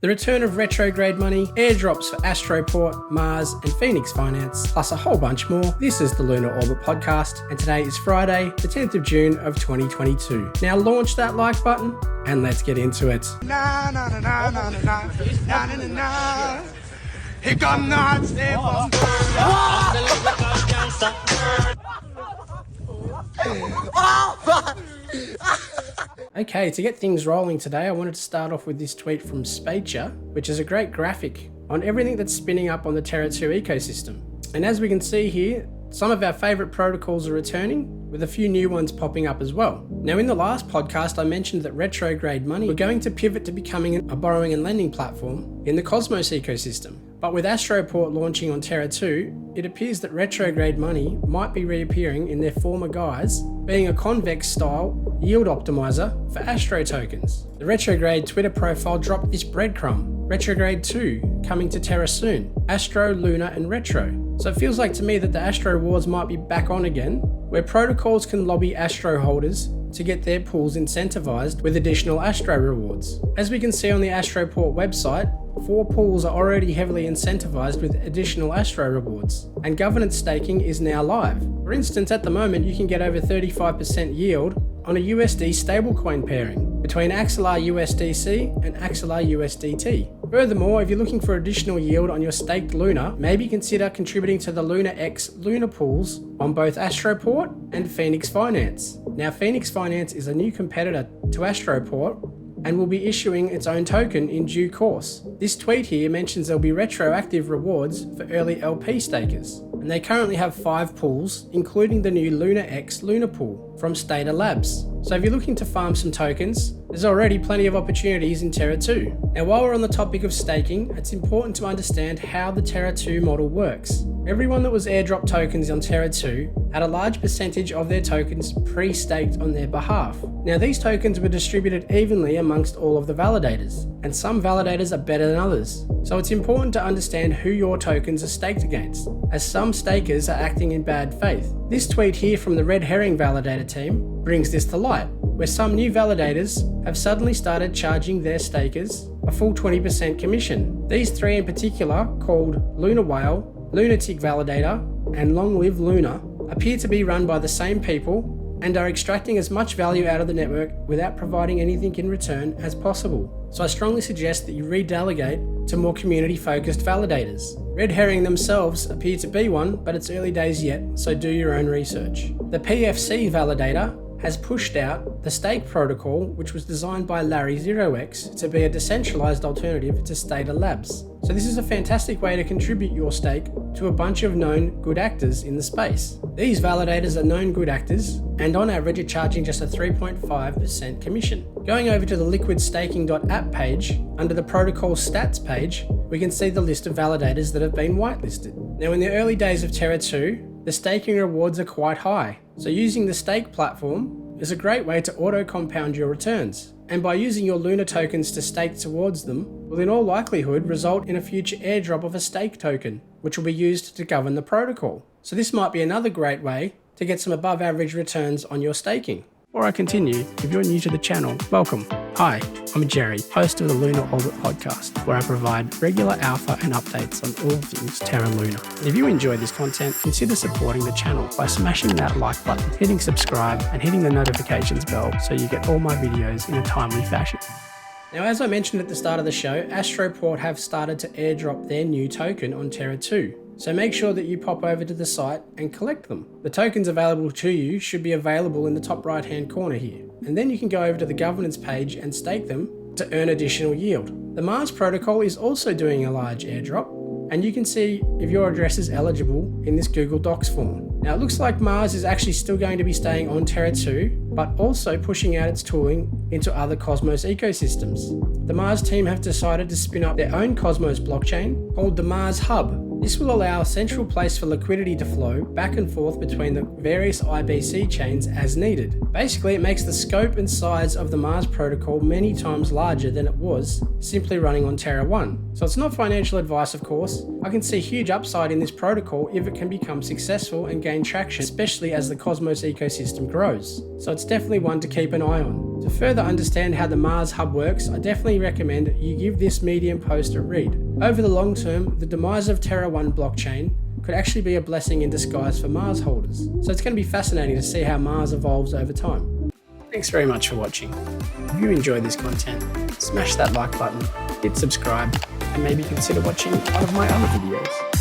the return of Retrograde Money, airdrops for Astroport, Mars and Phoenix Finance, plus a whole bunch more. This is the Lunar Orbit Podcast, and today is Friday, the 10th of June of 2022. Now launch that like button, and let's get into it. Here come the hot Okay, to get things rolling today, I wanted to start off with this tweet from Speicherx, which is a great graphic on everything that's spinning up on the Terra 2 ecosystem. And as we can see here, some of our favourite protocols are returning, with a few new ones popping up as well. Now in the last podcast I mentioned that Retrograde Money were going to pivot to becoming a borrowing and lending platform in the Cosmos ecosystem. But with Astroport launching on Terra 2, it appears that Retrograde Money might be reappearing in their former guise, being a convex style yield optimizer for Astro tokens. The Retrograde Twitter profile dropped this breadcrumb: Retrograde 2 coming to Terra soon, Astro, Luna and Retro. So it feels like to me that the Astro Wars might be back on again, where protocols can lobby Astro holders to get their pools incentivized with additional Astro rewards. As we can see on the Astroport website, 4 pools are already heavily incentivized with additional Astro rewards, and governance staking is now live. For instance, at the moment you can get over 35% yield on a USD stablecoin pairing between Axelar USDC and Axelar USDT. Furthermore, if you're looking for additional yield on your staked Luna, maybe consider contributing to the Luna X Luna pools on both Astroport and Phoenix Finance. Now, Phoenix Finance is a new competitor to Astroport and will be issuing its own token in due course. This tweet here mentions there'll be retroactive rewards for early LP stakers, and they currently have 5 pools, including the new Luna X Luna pool from Stata Labs. So if you're looking to farm some tokens, there's already plenty of opportunities in Terra 2. Now while we're on the topic of staking, it's important to understand how the Terra 2 model works. Everyone that was airdrop tokens on Terra 2 had a large percentage of their tokens pre-staked on their behalf. Now these tokens were distributed evenly amongst all of the validators, and some validators are better than others. So it's important to understand who your tokens are staked against, as some stakers are acting in bad faith. This tweet here from the Red Herring Validator team brings this to light, where some new validators have suddenly started charging their stakers a full 20% commission. These 3 in particular, called Luna Whale, Lunatic Validator and Long Live Luna, appear to be run by the same people and are extracting as much value out of the network without providing anything in return as possible. So I strongly suggest that you redelegate to more community-focused validators. Red Herring themselves appear to be one, but it's early days yet, so do your own research. The PFC Validator has pushed out the stake protocol, which was designed by Larry 0x to be a decentralized alternative to Stata Labs. So this is a fantastic way to contribute your stake to a bunch of known good actors in the space. These validators are known good actors, and on average are charging just a 3.5% commission. Going over to the liquidstaking.app page, under the protocol stats page, we can see the list of validators that have been whitelisted. Now in the early days of Terra 2, the staking rewards are quite high, so using the stake platform is a great way to auto-compound your returns. And by using your Luna tokens to stake towards them, will in all likelihood result in a future airdrop of a stake token, which will be used to govern the protocol. So this might be another great way to get some above average returns on your staking. Before I continue, if you're new to the channel, welcome. Hi, I'm Gerry, host of the Lunar Orbit Podcast, where I provide regular alpha and updates on all things Terra Luna. And if you enjoy this content, consider supporting the channel by smashing that like button, hitting subscribe, and hitting the notifications bell so you get all my videos in a timely fashion. Now, as I mentioned at the start of the show, Astroport have started to airdrop their new token on Terra 2. So make sure that you pop over to the site and collect them. The tokens available to you should be available in the top right hand corner here. And then you can go over to the governance page and stake them to earn additional yield. The Mars protocol is also doing a large airdrop, and you can see if your address is eligible in this Google Docs form. Now it looks like Mars is actually still going to be staying on Terra 2, but also pushing out its tooling into other Cosmos ecosystems. The Mars team have decided to spin up their own Cosmos blockchain called the Mars Hub. This will allow a central place for liquidity to flow back and forth between the various IBC chains as needed. Basically, it makes the scope and size of the Mars protocol many times larger than it was simply running on Terra 1. So it's not financial advice, of course. I can see huge upside in this protocol if it can become successful and gain traction, especially as the Cosmos ecosystem grows. So it's definitely one to keep an eye on. To further understand how the Mars Hub works, I definitely recommend you give this Medium post a read. Over the long term, the demise of Terra 1 blockchain could actually be a blessing in disguise for Mars holders. So it's going to be fascinating to see how Mars evolves over time. Thanks very much for watching. If you enjoyed this content, smash that like button, hit subscribe, and maybe consider watching one of my other videos.